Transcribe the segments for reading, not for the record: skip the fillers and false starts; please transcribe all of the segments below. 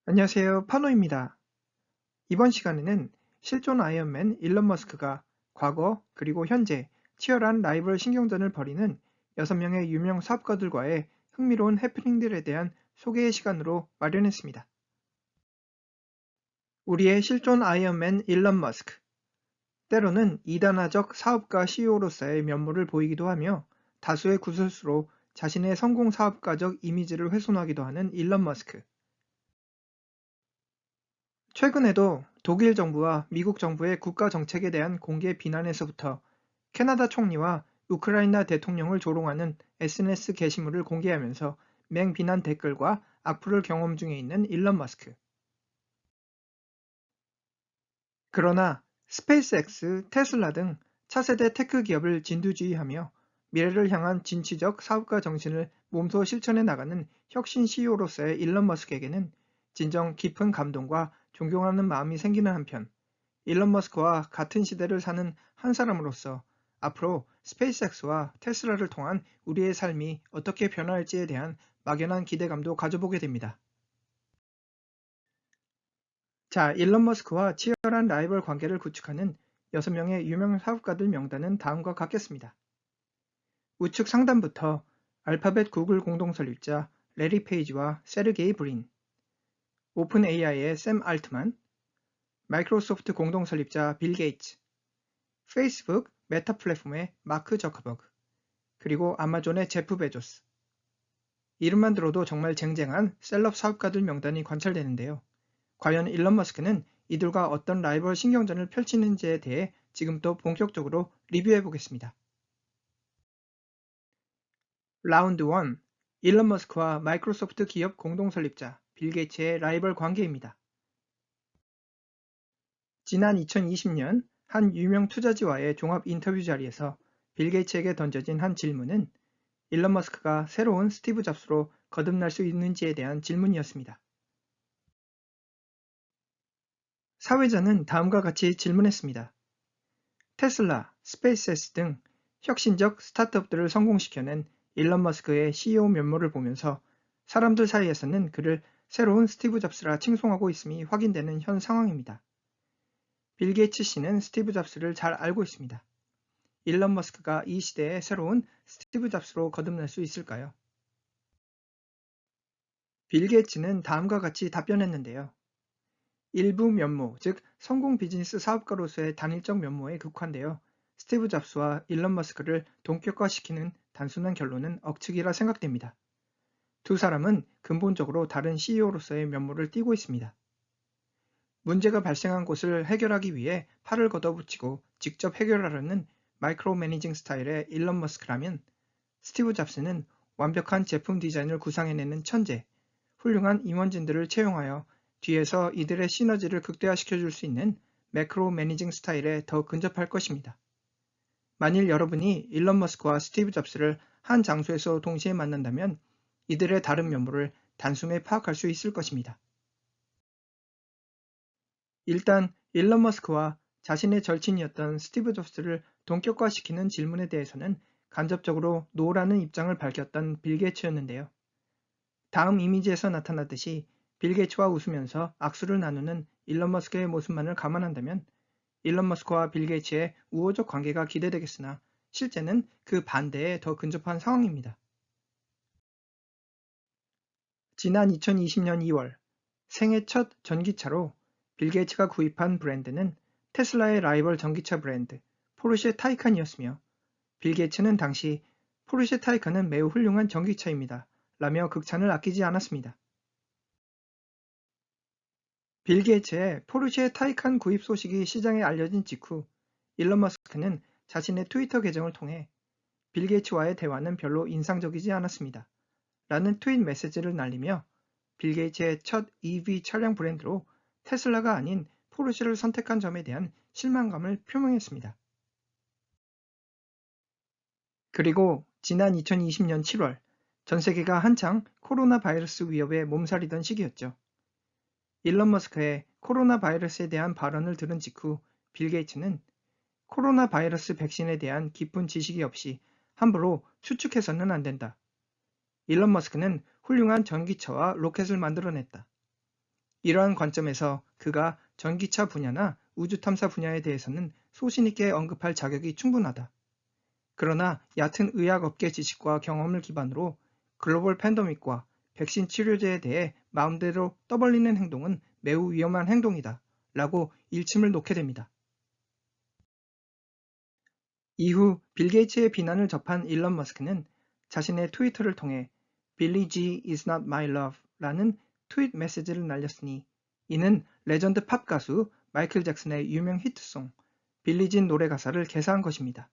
안녕하세요. 파노입니다. 이번 시간에는 실존 아이언맨 일론 머스크가 과거 그리고 현재 치열한 라이벌 신경전을 벌이는 6명의 유명 사업가들과의 흥미로운 해프닝들에 대한 소개의 시간으로 마련했습니다. 우리의 실존 아이언맨 일론 머스크. 때로는 이단화적 사업가 CEO로서의 면모를 보이기도 하며 다수의 구설수로 자신의 성공 사업가적 이미지를 훼손하기도 하는 일론 머스크. 최근에도 독일 정부와 미국 정부의 국가 정책에 대한 공개 비난에서부터 캐나다 총리와 우크라이나 대통령을 조롱하는 SNS 게시물을 공개하면서 맹비난 댓글과 악플을 경험 중에 있는 일론 머스크. 그러나 스페이스X, 테슬라 등 차세대 테크 기업을 진두지휘하며 미래를 향한 진취적 사업가 정신을 몸소 실천해 나가는 혁신 CEO로서의 일론 머스크에게는 진정 깊은 감동과 존경하는 마음이 생기는 한편, 일론 머스크와 같은 시대를 사는 한 사람으로서 앞으로 스페이스X와 테슬라를 통한 우리의 삶이 어떻게 변화할지에 대한 막연한 기대감도 가져보게 됩니다. 자, 일론 머스크와 치열한 라이벌 관계를 구축하는 6명의 유명 사업가들 명단은 다음과 같겠습니다. 우측 상단부터 알파벳 구글 공동 설립자 레리 페이지와 세르게이 브린, 오픈 AI의 샘 알트만, 마이크로소프트 공동 설립자 빌 게이츠, 페이스북 메타 플랫폼의 마크 저커버그, 그리고 아마존의 제프 베조스. 이름만 들어도 정말 쟁쟁한 셀럽 사업가들 명단이 관찰되는데요. 과연 일론 머스크는 이들과 어떤 라이벌 신경전을 펼치는지에 대해 지금부터 본격적으로 리뷰해 보겠습니다. 라운드 1. 일론 머스크와 마이크로소프트 기업 공동 설립자 빌 게이츠의 라이벌 관계입니다. 지난 2020년 한 유명 투자지와의 종합 인터뷰 자리에서 빌 게이츠에게 던져진 한 질문은 일론 머스크가 새로운 스티브 잡스로 거듭날 수 있는지에 대한 질문이었습니다. 사회자는 다음과 같이 질문했습니다. 테슬라, 스페이스X 등 혁신적 스타트업들을 성공시켜낸 일론 머스크의 CEO 면모를 보면서 사람들 사이에서는 그를 새로운 스티브 잡스라 칭송하고 있음이 확인되는 현 상황입니다. 빌 게이츠 씨는 스티브 잡스를 잘 알고 있습니다. 일론 머스크가 이 시대의 새로운 스티브 잡스로 거듭날 수 있을까요? 빌 게이츠는 다음과 같이 답변했는데요. 일부 면모, 즉 성공 비즈니스 사업가로서의 단일적 면모에 국한되어 스티브 잡스와 일론 머스크를 동격화시키는 단순한 결론은 억측이라 생각됩니다. 두 사람은 근본적으로 다른 CEO로서의 면모를 띠고 있습니다. 문제가 발생한 곳을 해결하기 위해 팔을 걷어붙이고 직접 해결하려는 마이크로 매니징 스타일의 일론 머스크라면 스티브 잡스는 완벽한 제품 디자인을 구상해내는 천재, 훌륭한 임원진들을 채용하여 뒤에서 이들의 시너지를 극대화시켜줄 수 있는 매크로 매니징 스타일에 더 근접할 것입니다. 만일 여러분이 일론 머스크와 스티브 잡스를 한 장소에서 동시에 만난다면 이들의 다른 면모를 단숨에 파악할 수 있을 것입니다. 일단 일론 머스크와 자신의 절친이었던 스티브 잡스를 동격화시키는 질문에 대해서는 간접적으로 노라는 입장을 밝혔던 빌 게이츠였는데요. 다음 이미지에서 나타났듯이 빌 게이츠와 웃으면서 악수를 나누는 일론 머스크의 모습만을 감안한다면 일론 머스크와 빌 게이츠의 우호적 관계가 기대되겠으나 실제는 그 반대에 더 근접한 상황입니다. 지난 2020년 2월 생애 첫 전기차로 빌 게이츠가 구입한 브랜드는 테슬라의 라이벌 전기차 브랜드 포르쉐 타이칸이었으며 빌 게이츠는 당시 포르쉐 타이칸은 매우 훌륭한 전기차입니다. 라며 극찬을 아끼지 않았습니다. 빌 게이츠의 포르쉐 타이칸 구입 소식이 시장에 알려진 직후 일론 머스크는 자신의 트위터 계정을 통해 빌 게이츠와의 대화는 별로 인상적이지 않았습니다. 라는 트윗 메시지를 날리며 빌 게이츠의 첫 EV 차량 브랜드로 테슬라가 아닌 포르쉐를 선택한 점에 대한 실망감을 표명했습니다. 그리고 지난 2020년 7월 전 세계가 한창 코로나 바이러스 위협에 몸살이던 시기였죠. 일론 머스크의 코로나 바이러스에 대한 발언을 들은 직후 빌 게이츠는 코로나 바이러스 백신에 대한 깊은 지식이 없이 함부로 추측해서는 안 된다. 일론 머스크는 훌륭한 전기차와 로켓을 만들어냈다. 이러한 관점에서 그가 전기차 분야나 우주 탐사 분야에 대해서는 소신 있게 언급할 자격이 충분하다. 그러나 얕은 의학업계 지식과 경험을 기반으로 글로벌 팬데믹과 백신 치료제에 대해 마음대로 떠벌리는 행동은 매우 위험한 행동이다 라고 일침을 놓게 됩니다. 이후 빌 게이츠의 비난을 접한 일론 머스크는 자신의 트위터를 통해 Billie G is not my love 라는 트윗 메시지를 날렸으니 이는 레전드 팝 가수 마이클 잭슨의 유명 히트송 빌리 진 노래 가사를 개사한 것입니다.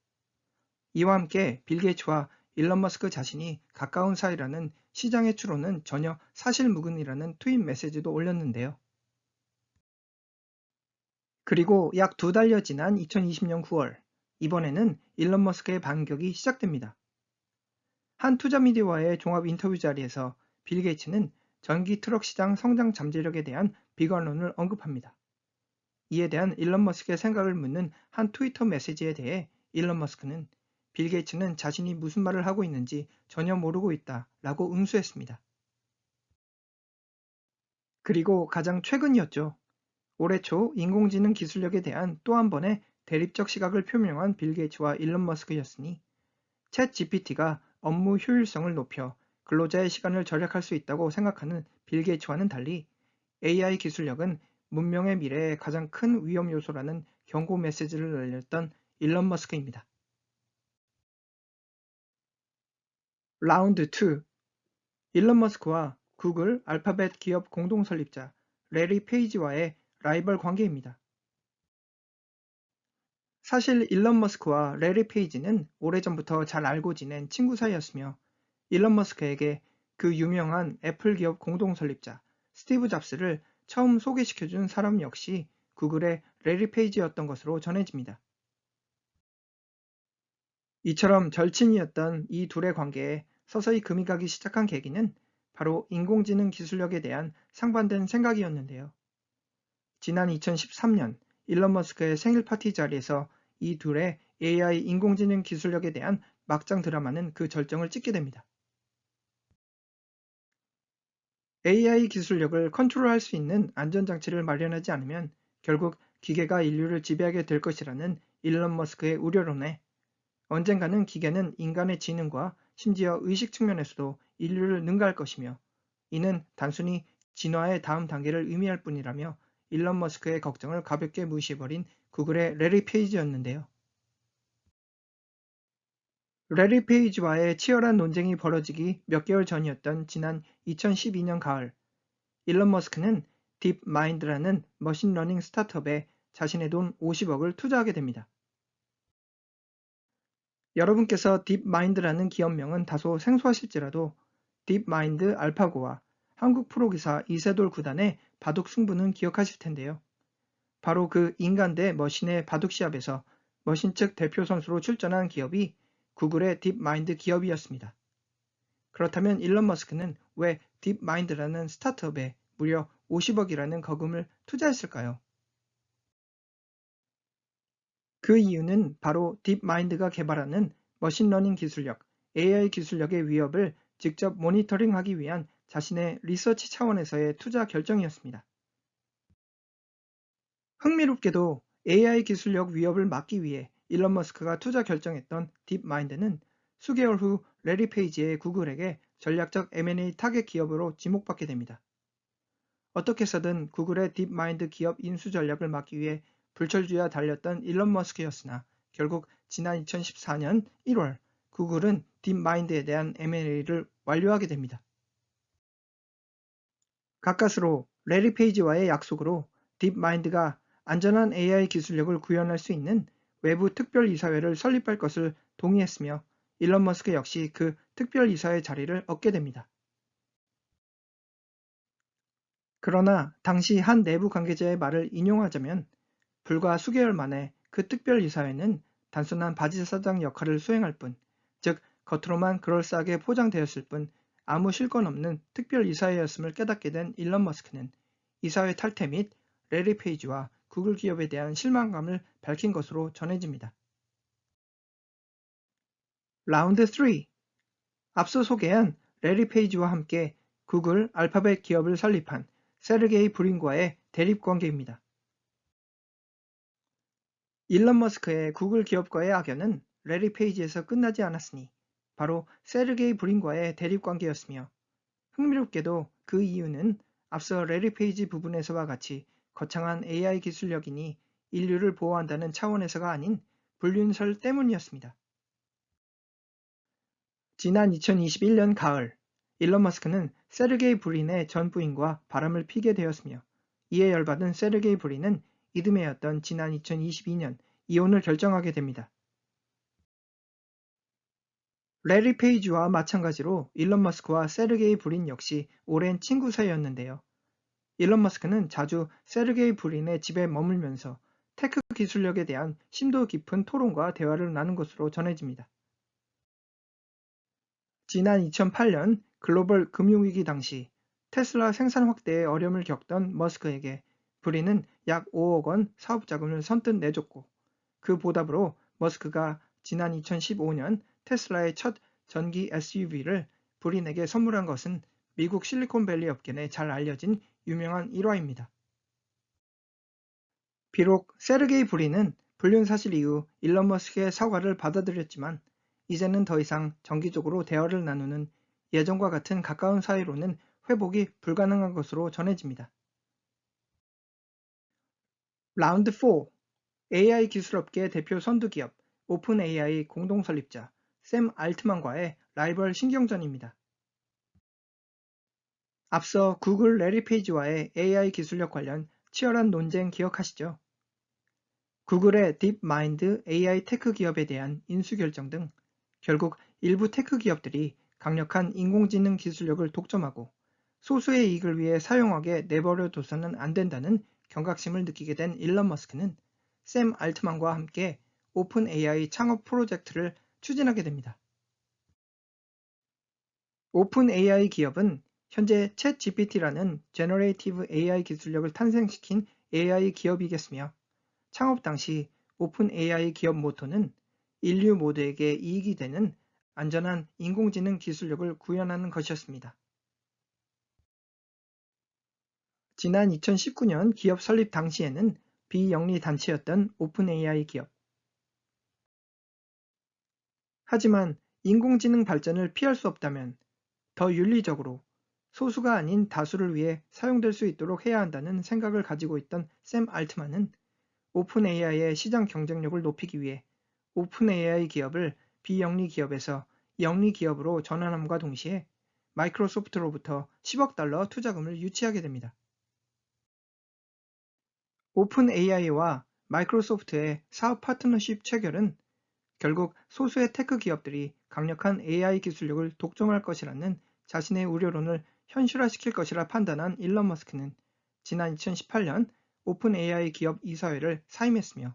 이와 함께 빌 게이츠와 일론 머스크 자신이 가까운 사이라는 시장의 추론은 전혀 사실무근이라는 트윗 메시지도 올렸는데요. 그리고 약 2달여 지난 2020년 9월, 이번에는 일론 머스크의 반격이 시작됩니다. 한 투자 미디어와의 종합 인터뷰 자리에서 빌 게이츠는 전기 트럭 시장 성장 잠재력에 대한 비관론을 언급합니다. 이에 대한 일론 머스크의 생각을 묻는 한 트위터 메시지에 대해 일론 머스크는 빌 게이츠는 자신이 무슨 말을 하고 있는지 전혀 모르고 있다 라고 응수했습니다. 그리고 가장 최근이었죠. 올해 초 인공지능 기술력에 대한 또 한 번의 대립적 시각을 표명한 빌 게이츠와 일론 머스크였으니 챗 GPT가 업무 효율성을 높여 근로자의 시간을 절약할 수 있다고 생각하는 빌 게이츠와는 달리 AI 기술력은 문명의 미래에 가장 큰 위험 요소라는 경고 메시지를 날렸던 일론 머스크입니다. 라운드 2. 일론 머스크와 구글 알파벳 기업 공동 설립자 레리 페이지와의 라이벌 관계입니다. 사실 일론 머스크와 레리 페이지는 오래전부터 잘 알고 지낸 친구 사이였으며 일론 머스크에게 그 유명한 애플 기업 공동 설립자 스티브 잡스를 처음 소개시켜준 사람 역시 구글의 레리 페이지였던 것으로 전해집니다. 이처럼 절친이었던 이 둘의 관계에 서서히 금이 가기 시작한 계기는 바로 인공지능 기술력에 대한 상반된 생각이었는데요. 지난 2013년 일론 머스크의 생일 파티 자리에서 이 둘의 AI 인공지능 기술력에 대한 막장 드라마는 그 절정을 찍게 됩니다. AI 기술력을 컨트롤할 수 있는 안전장치를 마련하지 않으면 결국 기계가 인류를 지배하게 될 것이라는 일론 머스크의 우려론에 언젠가는 기계는 인간의 지능과 심지어 의식 측면에서도 인류를 능가할 것이며 이는 단순히 진화의 다음 단계를 의미할 뿐이라며 일론 머스크의 걱정을 가볍게 무시해버린 구글의 레리 페이지였는데요. 레리 페이지와의 치열한 논쟁이 벌어지기 몇 개월 전이었던 지난 2012년 가을, 일론 머스크는 딥마인드라는 머신러닝 스타트업에 자신의 돈 50억을 투자하게 됩니다. 여러분께서 딥마인드라는 기업명은 다소 생소하실지라도 딥마인드 알파고와 한국 프로기사 이세돌 구단의 바둑 승부는 기억하실 텐데요. 바로 그 인간 대 머신의 바둑 시합에서 머신 측 대표 선수로 출전한 기업이 구글의 딥마인드 기업이었습니다. 그렇다면 일론 머스크는 왜 딥마인드라는 스타트업에 무려 50억이라는 거금을 투자했을까요? 그 이유는 바로 딥마인드가 개발하는 머신러닝 기술력, AI 기술력의 위협을 직접 모니터링하기 위한 자신의 리서치 차원에서의 투자 결정이었습니다. 흥미롭게도 AI 기술력 위협을 막기 위해 일론 머스크가 투자 결정했던 딥마인드는 수개월 후 레리 페이지의 구글에게 전략적 M&A 타겟 기업으로 지목받게 됩니다. 어떻게 해서든 구글의 딥마인드 기업 인수 전략을 막기 위해 불철주야 달렸던 일론 머스크였으나 결국 지난 2014년 1월 구글은 딥마인드에 대한 M&A를 완료하게 됩니다. 가까스로 레리 페이지와의 약속으로 딥마인드가 안전한 AI 기술력을 구현할 수 있는 외부 특별이사회를 설립할 것을 동의했으며 일론 머스크 역시 그 특별이사회 자리를 얻게 됩니다. 그러나 당시 한 내부 관계자의 말을 인용하자면 불과 수개월 만에 그 특별이사회는 단순한 바지사장 역할을 수행할 뿐, 즉 겉으로만 그럴싸하게 포장되었을 뿐 아무 실권 없는 특별이사회였음을 깨닫게 된 일론 머스크는 이사회 탈퇴 및 레리 페이지와 구글 기업에 대한 실망감을 밝힌 것으로 전해집니다. 라운드 3. 앞서 소개한 레리 페이지와 함께 구글 알파벳 기업을 설립한 세르게이 브린과의 대립관계입니다. 일론 머스크의 구글 기업과의 악연은 레리 페이지에서 끝나지 않았으니 바로 세르게이 브린과의 대립관계였으며, 흥미롭게도 그 이유는 앞서 레리 페이지 부분에서와 같이 거창한 AI 기술력이니 인류를 보호한다는 차원에서가 아닌 불륜설 때문이었습니다. 지난 2021년 가을, 일론 머스크는 세르게이 브린의 전 부인과 바람을 피게 되었으며, 이에 열받은 세르게이 브린은 이듬해였던 지난 2022년 이혼을 결정하게 됩니다. 레리 페이지와 마찬가지로 일론 머스크와 세르게이 브린 역시 오랜 친구 사이였는데요. 일론 머스크는 자주 세르게이 브린의 집에 머물면서 테크 기술력에 대한 심도 깊은 토론과 대화를 나눈 것으로 전해집니다. 지난 2008년 글로벌 금융위기 당시 테슬라 생산 확대에 어려움을 겪던 머스크에게 브린은 약 5억 원 사업 자금을 선뜻 내줬고, 그 보답으로 머스크가 지난 2015년 테슬라의 첫 전기 SUV를 브린에게 선물한 것은 미국 실리콘밸리 업계 내 잘 알려진 유명한 일화입니다. 비록 세르게이 브린은 불륜 사실 이후 일론 머스크의 사과를 받아들였지만, 이제는 더 이상 정기적으로 대화를 나누는 예전과 같은 가까운 사이로는 회복이 불가능한 것으로 전해집니다. 라운드 4. AI 기술업계 대표 선두기업 오픈 AI 공동 설립자 샘 알트만과의 라이벌 신경전입니다. 앞서 구글 레리 페이지와의 AI 기술력 관련 치열한 논쟁 기억하시죠? 구글의 딥마인드 AI 테크 기업에 대한 인수 결정 등 결국 일부 테크 기업들이 강력한 인공지능 기술력을 독점하고 소수의 이익을 위해 사용하게 내버려둬서는 안 된다는 경각심을 느끼게 된 일론 머스크는 샘 알트만과 함께 오픈 AI 창업 프로젝트를 추진하게 됩니다. 오픈 AI 기업은 현재 챗 GPT라는 제너레이티브 AI 기술력을 탄생시킨 AI 기업이겠으며, 창업 당시 오픈 AI 기업 모토는 인류 모두에게 이익이 되는 안전한 인공지능 기술력을 구현하는 것이었습니다. 지난 2019년 기업 설립 당시에는 비영리 단체였던 오픈 AI 기업. 하지만 인공지능 발전을 피할 수 없다면 더 윤리적으로 소수가 아닌 다수를 위해 사용될 수 있도록 해야 한다는 생각을 가지고 있던 샘 알트만은 오픈 AI의 시장 경쟁력을 높이기 위해 오픈 AI 기업을 비영리 기업에서 영리 기업으로 전환함과 동시에 마이크로소프트로부터 10억 달러 투자금을 유치하게 됩니다. 오픈 AI와 마이크로소프트의 사업 파트너십 체결은 결국 소수의 테크 기업들이 강력한 AI 기술력을 독점할 것이라는 자신의 우려론을 현실화시킬 것이라 판단한 일론 머스크는 지난 2018년 오픈 AI 기업 이사회를 사임했으며,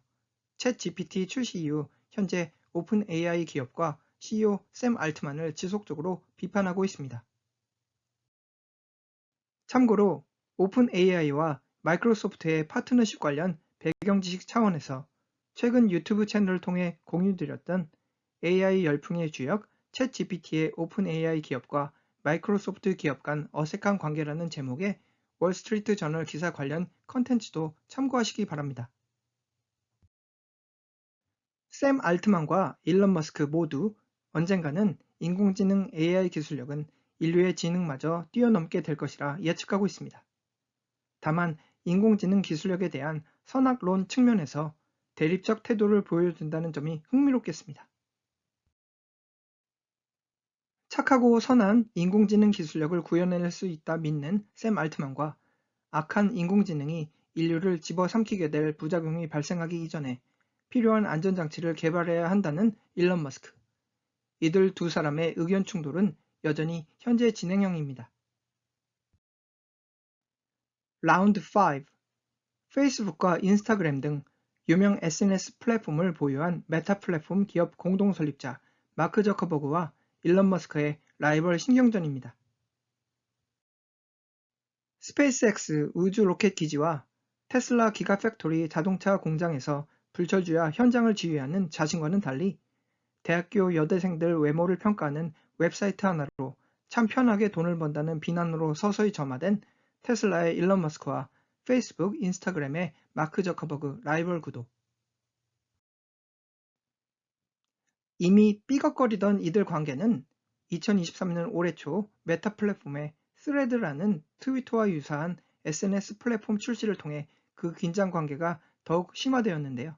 챗 GPT 출시 이후 현재 오픈 AI 기업과 CEO 샘 알트만을 지속적으로 비판하고 있습니다. 참고로 오픈 AI와 마이크로소프트의 파트너십 관련 배경 지식 차원에서 최근 유튜브 채널을 통해 공유드렸던 AI 열풍의 주역 챗 GPT의 오픈 AI 기업과 마이크로소프트 기업 간 어색한 관계라는 제목의 월스트리트 저널 기사 관련 컨텐츠도 참고하시기 바랍니다. 샘 알트만과 일론 머스크 모두 언젠가는 인공지능 AI 기술력은 인류의 지능마저 뛰어넘게 될 것이라 예측하고 있습니다. 다만 인공지능 기술력에 대한 선악론 측면에서 대립적 태도를 보여준다는 점이 흥미롭겠습니다. 착하고 선한 인공지능 기술력을 구현해낼 수 있다 믿는 샘 알트만과 악한 인공지능이 인류를 집어삼키게 될 부작용이 발생하기 이전에 필요한 안전장치를 개발해야 한다는 일론 머스크. 이들 두 사람의 의견 충돌은 여전히 현재 진행형입니다. 라운드 5. 페이스북과 인스타그램 등 유명 SNS 플랫폼을 보유한 메타 플랫폼 기업 공동 설립자 마크 저커버그와 일론 머스크의 라이벌 신경전입니다. 스페이스X 우주 로켓 기지와 테슬라 기가팩토리 자동차 공장에서 불철주야 현장을 지휘하는 자신과는 달리 대학교 여대생들 외모를 평가하는 웹사이트 하나로 참 편하게 돈을 번다는 비난으로 서서히 점화된 테슬라의 일론 머스크와 페이스북, 인스타그램의 마크 저커버그 라이벌 구도. 이미 삐걱거리던 이들 관계는 2023년 올해 초 메타 플랫폼의 스레드라는 트위터와 유사한 SNS 플랫폼 출시를 통해 그 긴장 관계가 더욱 심화되었는데요.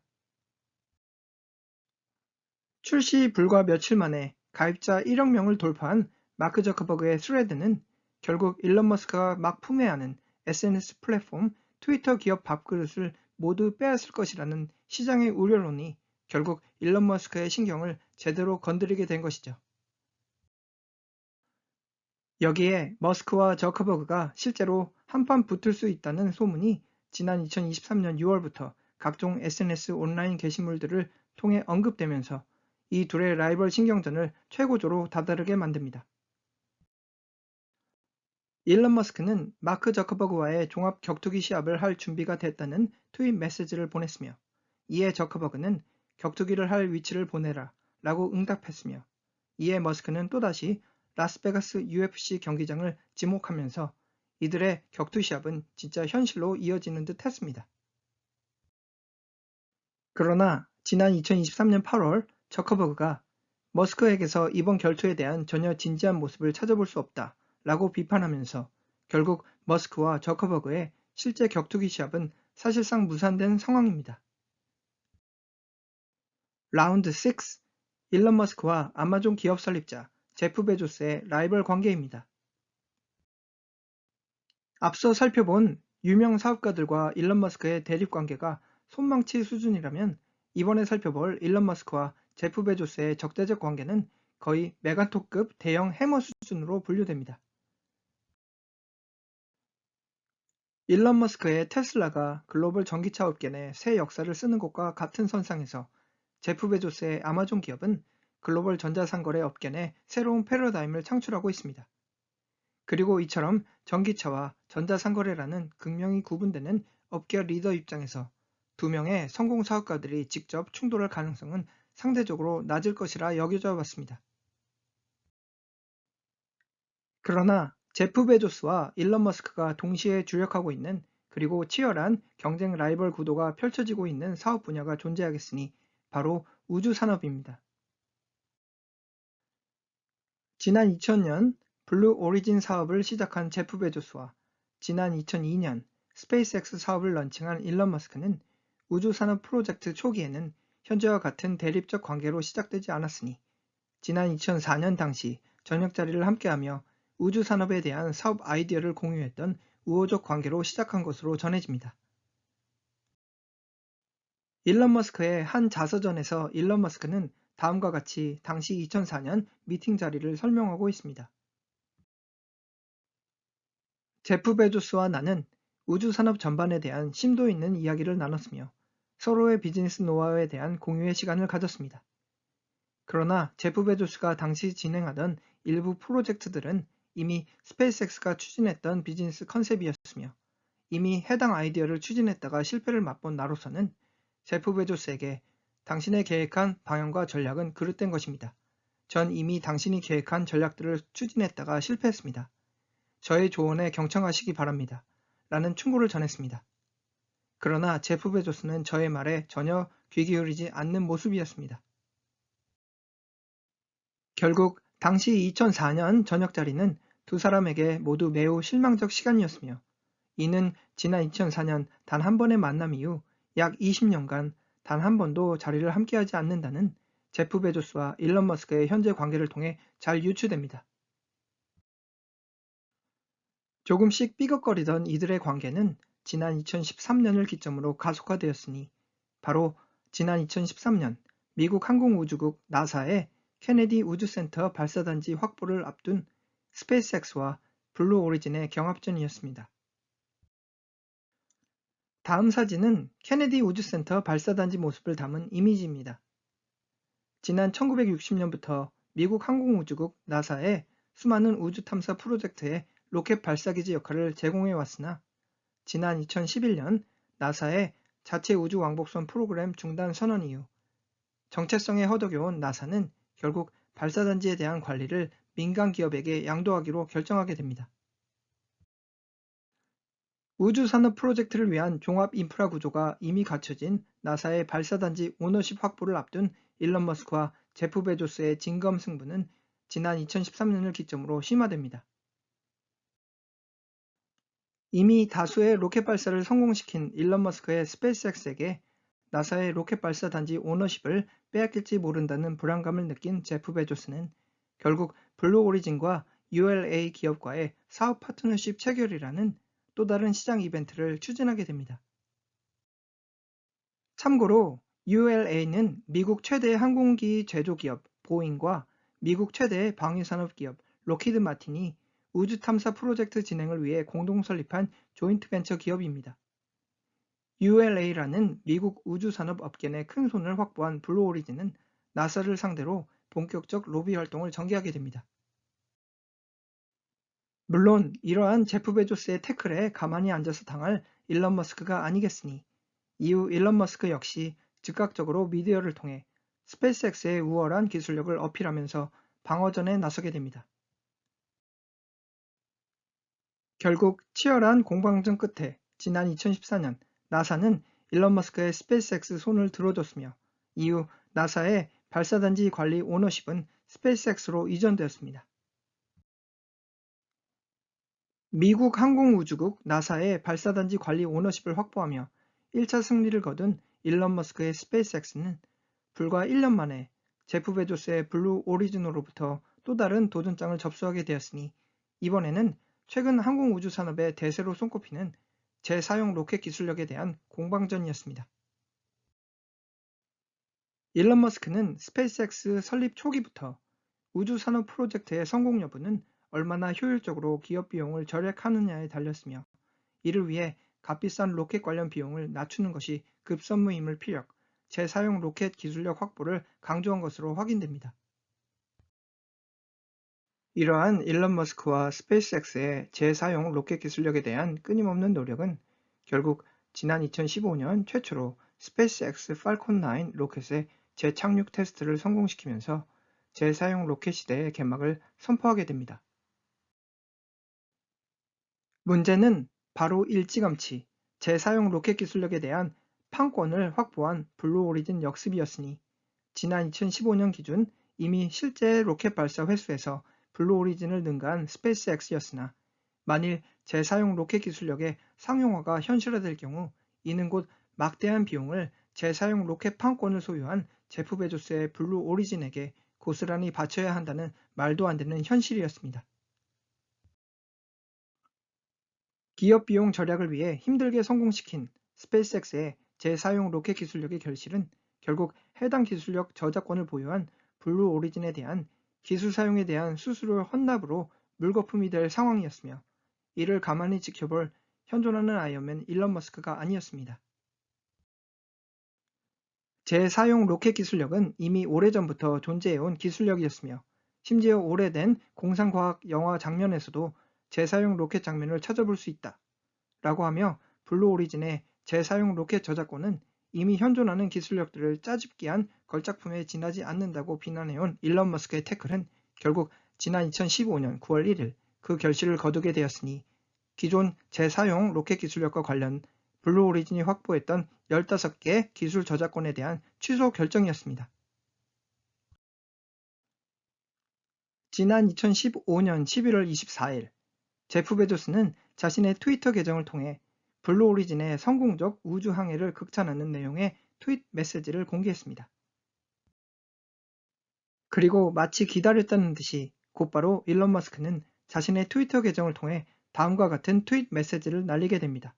출시 불과 며칠 만에 가입자 1억 명을 돌파한 마크 저커버그의 스레드는 결국 일론 머스크가 막 품해하는 SNS 플랫폼 트위터 기업 밥그릇을 모두 빼앗을 것이라는 시장의 우려론이 결국 일론 머스크의 신경을 제대로 건드리게 된 것이죠. 여기에 머스크와 저커버그가 실제로 한판 붙을 수 있다는 소문이 지난 2023년 6월부터 각종 SNS 온라인 게시물들을 통해 언급되면서 이 둘의 라이벌 신경전을 최고조로 다다르게 만듭니다. 일론 머스크는 마크 저커버그와의 종합 격투기 시합을 할 준비가 됐다는 트윗 메시지를 보냈으며, 이에 저커버그는 격투기를 할 위치를 보내라 라고 응답했으며, 이에 머스크는 또다시 라스베가스 UFC 경기장을 지목하면서 이들의 격투 시합은 진짜 현실로 이어지는 듯 했습니다. 그러나 지난 2023년 8월 저커버그가 머스크에게서 이번 결투에 대한 전혀 진지한 모습을 찾아볼 수 없다 라고 비판하면서 결국 머스크와 저커버그의 실제 격투기 시합은 사실상 무산된 상황입니다. 라운드 6. 일론 머스크와 아마존 기업 설립자 제프 베조스의 라이벌 관계입니다. 앞서 살펴본 유명 사업가들과 일론 머스크의 대립 관계가 손망치 수준이라면 이번에 살펴볼 일론 머스크와 제프 베조스의 적대적 관계는 거의 메가톡급 대형 해머 수준으로 분류됩니다. 일론 머스크의 테슬라가 글로벌 전기차 업계 내 새 역사를 쓰는 것과 같은 선상에서 제프 베조스의 아마존 기업은 글로벌 전자상거래 업계 내 새로운 패러다임을 창출하고 있습니다. 그리고 이처럼 전기차와 전자상거래라는 극명히 구분되는 업계 리더 입장에서 두 명의 성공 사업가들이 직접 충돌할 가능성은 상대적으로 낮을 것이라 여겨져 왔습니다. 그러나 제프 베조스와 일론 머스크가 동시에 주력하고 있는, 그리고 치열한 경쟁 라이벌 구도가 펼쳐지고 있는 사업 분야가 존재하겠으니 바로 우주 산업입니다. 지난 2000년 블루 오리진 사업을 시작한 제프 베조스와 지난 2002년 스페이스X 사업을 런칭한 일론 머스크는 우주 산업 프로젝트 초기에는 현재와 같은 대립적 관계로 시작되지 않았으니 지난 2004년 당시 저녁 자리를 함께하며 우주 산업에 대한 사업 아이디어를 공유했던 우호적 관계로 시작한 것으로 전해집니다. 일론 머스크의 한 자서전에서 일론 머스크는 다음과 같이 당시 2004년 미팅 자리를 설명하고 있습니다. 제프 베조스와 나는 우주 산업 전반에 대한 심도 있는 이야기를 나눴으며 서로의 비즈니스 노하우에 대한 공유의 시간을 가졌습니다. 그러나 제프 베조스가 당시 진행하던 일부 프로젝트들은 이미 스페이스X가 추진했던 비즈니스 컨셉이었으며 이미 해당 아이디어를 추진했다가 실패를 맛본 나로서는 제프 베조스에게 당신의 계획한 방향과 전략은 그릇된 것입니다. 전 이미 당신이 계획한 전략들을 추진했다가 실패했습니다. 저의 조언에 경청하시기 바랍니다. 라는 충고를 전했습니다. 그러나 제프 베조스는 저의 말에 전혀 귀 기울이지 않는 모습이었습니다. 결국 당시 2004년 저녁 자리는 두 사람에게 모두 매우 실망적 시간이었으며 이는 지난 2004년 단 한 번의 만남 이후 약 20년간 단 한 번도 자리를 함께하지 않는다는 제프 베조스와 일론 머스크의 현재 관계를 통해 잘 유추됩니다. 조금씩 삐걱거리던 이들의 관계는 지난 2013년을 기점으로 가속화되었으니 바로 지난 2013년 미국 항공우주국 나사의 케네디 우주센터 발사단지 확보를 앞둔 스페이스X와 블루 오리진의 경합전이었습니다. 다음 사진은 케네디 우주센터 발사단지 모습을 담은 이미지입니다. 지난 1960년부터 미국 항공우주국 나사의 수많은 우주 탐사 프로젝트에 로켓 발사기지 역할을 제공해 왔으나 지난 2011년 나사의 자체 우주 왕복선 프로그램 중단 선언 이후 정체성에 허덕여온 나사는 결국 발사단지에 대한 관리를 민간 기업에게 양도하기로 결정하게 됩니다. 우주산업 프로젝트를 위한 종합 인프라 구조가 이미 갖춰진 나사의 발사단지 오너십 확보를 앞둔 일론 머스크와 제프 베조스의 진검승부는 지난 2013년을 기점으로 심화됩니다. 이미 다수의 로켓 발사를 성공시킨 일론 머스크의 스페이스X에게 나사의 로켓 발사 단지 오너십을 빼앗길지 모른다는 불안감을 느낀 제프 베조스는 결국 블루 오리진과 ULA 기업과의 사업 파트너십 체결이라는 또 다른 시장 이벤트를 추진하게 됩니다. 참고로 ULA는 미국 최대 항공기 제조 기업 보잉과 미국 최대 방위산업 기업 록히드 마틴이 우주 탐사 프로젝트 진행을 위해 공동 설립한 조인트 벤처 기업입니다. ULA라는 미국 우주산업 업계 내 큰 손을 확보한 블루 오리진은 나사를 상대로 본격적 로비 활동을 전개하게 됩니다. 물론 이러한 제프 베조스의 태클에 가만히 앉아서 당할 일론 머스크가 아니겠으니 이후 일론 머스크 역시 즉각적으로 미디어를 통해 스페이스X의 우월한 기술력을 어필하면서 방어전에 나서게 됩니다. 결국 치열한 공방전 끝에 지난 2014년 나사는 일론 머스크의 스페이스X 손을 들어줬으며 이후 나사의 발사단지 관리 오너십은 스페이스X로 이전되었습니다. 미국 항공우주국 나사의 발사단지 관리 오너십을 확보하며 1차 승리를 거둔 일론 머스크의 스페이스X는 불과 1년 만에 제프 베조스의 블루 오리진으로부터 또 다른 도전장을 접수하게 되었으니 이번에는 최근 항공우주 산업의 대세로 손꼽히는 재사용 로켓 기술력에 대한 공방전이었습니다. 일론 머스크는 스페이스X 설립 초기부터 우주 산업 프로젝트의 성공 여부는 얼마나 효율적으로 기업 비용을 절약하느냐에 달렸으며 이를 위해 값비싼 로켓 관련 비용을 낮추는 것이 급선무임을 피력, 재사용 로켓 기술력 확보를 강조한 것으로 확인됩니다. 이러한 일론 머스크와 스페이스X의 재사용 로켓 기술력에 대한 끊임없는 노력은 결국 지난 2015년 최초로 스페이스X 팔콘 9 로켓의 재착륙 테스트를 성공시키면서 재사용 로켓 시대의 개막을 선포하게 됩니다. 문제는 바로 일찌감치 재사용 로켓 기술력에 대한 판권을 확보한 블루 오리진 역습이었으니 지난 2015년 기준 이미 실제 로켓 발사 횟수에서 블루 오리진을 능가한 스페이스X였으나 만일 재사용 로켓 기술력의 상용화가 현실화될 경우 이는 곧 막대한 비용을 재사용 로켓 판권을 소유한 제프 베조스의 블루 오리진에게 고스란히 바쳐야 한다는 말도 안 되는 현실이었습니다. 기업 비용 절약을 위해 힘들게 성공시킨 스페이스X의 재사용 로켓 기술력의 결실은 결국 해당 기술력 저작권을 보유한 블루 오리진에 대한 기술 사용에 대한 수수료 헌납으로 물거품이 될 상황이었으며 이를 가만히 지켜볼 현존하는 아이언맨 일론 머스크가 아니었습니다. 재사용 로켓 기술력은 이미 오래전부터 존재해온 기술력이었으며 심지어 오래된 공상과학 영화 장면에서도 재사용 로켓 장면을 찾아볼 수 있다. 라고 하며 블루 오리진의 재사용 로켓 저작권은 이미 현존하는 기술력들을 짜집기한 걸작품에 지나지 않는다고 비난해온 일론 머스크의 태클은 결국 지난 2015년 9월 1일 그 결실을 거두게 되었으니 기존 재사용 로켓 기술력과 관련 블루 오리진이 확보했던 15개 기술 저작권에 대한 취소 결정이었습니다. 지난 2015년 11월 24일 제프 베조스는 자신의 트위터 계정을 통해 블루 오리진의 성공적 우주 항해를 극찬하는 내용의 트윗 메시지를 공개했습니다. 그리고 마치 기다렸다는 듯이 곧바로 일론 머스크는 자신의 트위터 계정을 통해 다음과 같은 트윗 메시지를 날리게 됩니다.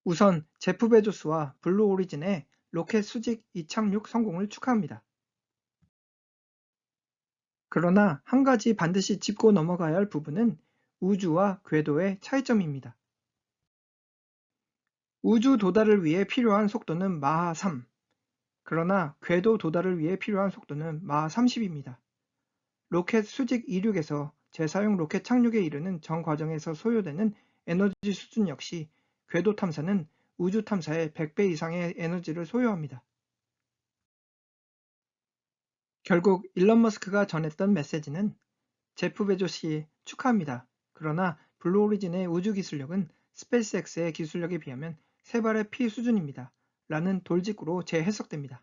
우선 제프 베조스와 블루 오리진의 로켓 수직 이착륙 성공을 축하합니다. 그러나 한 가지 반드시 짚고 넘어가야 할 부분은 우주와 궤도의 차이점입니다. 우주 도달을 위해 필요한 속도는 마하 3, 그러나 궤도 도달을 위해 필요한 속도는 마하 30입니다. 로켓 수직 이륙에서 재사용 로켓 착륙에 이르는 전 과정에서 소요되는 에너지 수준 역시 궤도 탐사는 우주 탐사의 100배 이상의 에너지를 소요합니다. 결국 일론 머스크가 전했던 메시지는 제프 베조시 축하합니다. 그러나 블루오리진의 우주 기술력은 스페이스X의 기술력에 비하면 세 발의 피 수준입니다. 라는 돌직구로 재해석됩니다.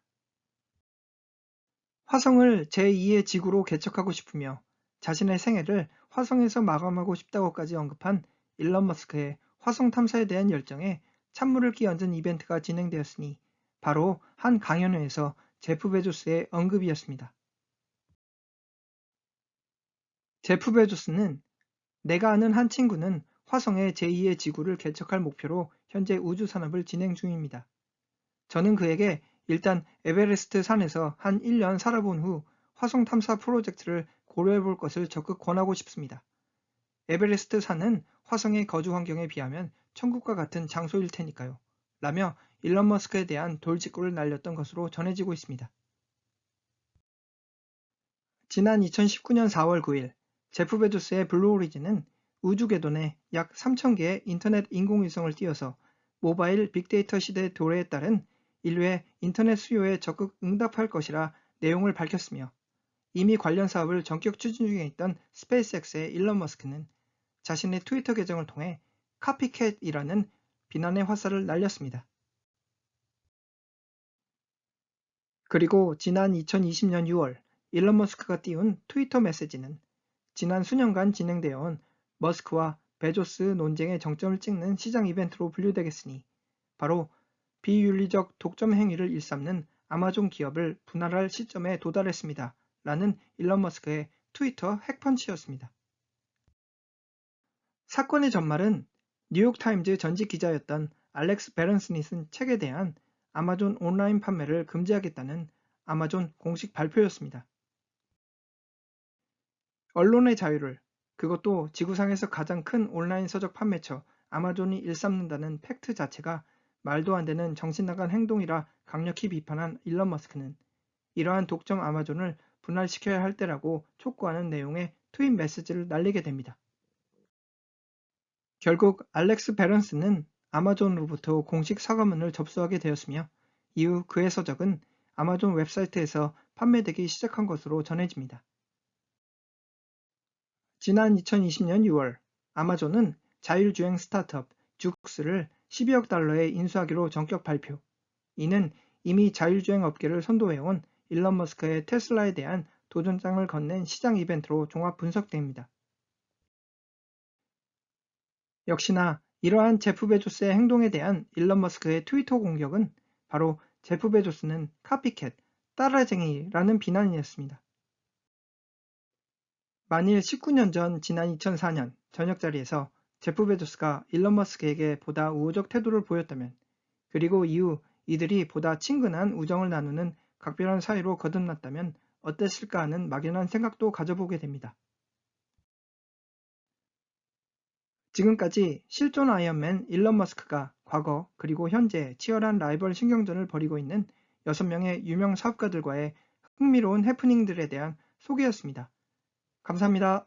화성을 제2의 지구로 개척하고 싶으며 자신의 생애를 화성에서 마감하고 싶다고까지 언급한 일론 머스크의 화성 탐사에 대한 열정에 찬물을 끼얹은 이벤트가 진행되었으니 바로 한 강연회에서 제프 베조스의 언급이었습니다. 제프 베조스는 내가 아는 한 친구는 화성의 제2의 지구를 개척할 목표로 현재 우주 산업을 진행 중입니다. 저는 그에게 일단 에베레스트 산에서 한 1년 살아본 후 화성 탐사 프로젝트를 고려해 볼 것을 적극 권하고 싶습니다. 에베레스트 산은 화성의 거주 환경에 비하면 천국과 같은 장소일 테니까요. 라며 일론 머스크에 대한 돌직구를 날렸던 것으로 전해지고 있습니다. 지난 2019년 4월 9일 제프 베조스의 블루오리진은 우주궤도 내 약 3,000개의 인터넷 인공위성을 띄워서 모바일 빅데이터 시대의 도래에 따른 인류의 인터넷 수요에 적극 응답할 것이라 내용을 밝혔으며 이미 관련 사업을 전격 추진 중에 있던 스페이스X의 일론 머스크는 자신의 트위터 계정을 통해 카피캣이라는 비난의 화살을 날렸습니다. 그리고 지난 2020년 6월 일론 머스크가 띄운 트위터 메시지는 지난 수년간 진행되어 온 머스크와 베조스 논쟁의 정점을 찍는 시장 이벤트로 분류되겠으니 바로 비윤리적 독점 행위를 일삼는 아마존 기업을 분할할 시점에 도달했습니다. 라는 일론 머스크의 트위터 핵펀치였습니다. 사건의 전말은 뉴욕타임즈 전직 기자였던 알렉스 베런슨이 쓴 책에 대한 아마존 온라인 판매를 금지하겠다는 아마존 공식 발표였습니다. 언론의 자유를, 그것도 지구상에서 가장 큰 온라인 서적 판매처 아마존이 일삼는다는 팩트 자체가 말도 안 되는 정신나간 행동이라 강력히 비판한 일론 머스크는 이러한 독점 아마존을 분할시켜야 할 때라고 촉구하는 내용의 트윗 메시지를 날리게 됩니다. 결국 알렉스 베런슨은 아마존으로부터 공식 사과문을 접수하게 되었으며 이후 그의 서적은 아마존 웹사이트에서 판매되기 시작한 것으로 전해집니다. 지난 2020년 6월 아마존은 자율주행 스타트업 죽스를 12억 달러에 인수하기로 전격 발표. 이는 이미 자율주행 업계를 선도해온 일론 머스크의 테슬라에 대한 도전장을 건넨 시장 이벤트로 종합 분석됩니다. 역시나 이러한 제프 베조스의 행동에 대한 일론 머스크의 트위터 공격은 바로 제프 베조스는 카피캣, 따라쟁이라는 비난이었습니다. 만일 19년 전 지난 2004년 저녁 자리에서 제프 베조스가 일론 머스크에게 보다 우호적 태도를 보였다면 그리고 이후 이들이 보다 친근한 우정을 나누는 각별한 사이로 거듭났다면 어땠을까 하는 막연한 생각도 가져보게 됩니다. 지금까지 실존 아이언맨 일론 머스크가 과거 그리고 현재 치열한 라이벌 신경전을 벌이고 있는 6명의 유명 사업가들과의 흥미로운 해프닝들에 대한 소개였습니다. 감사합니다.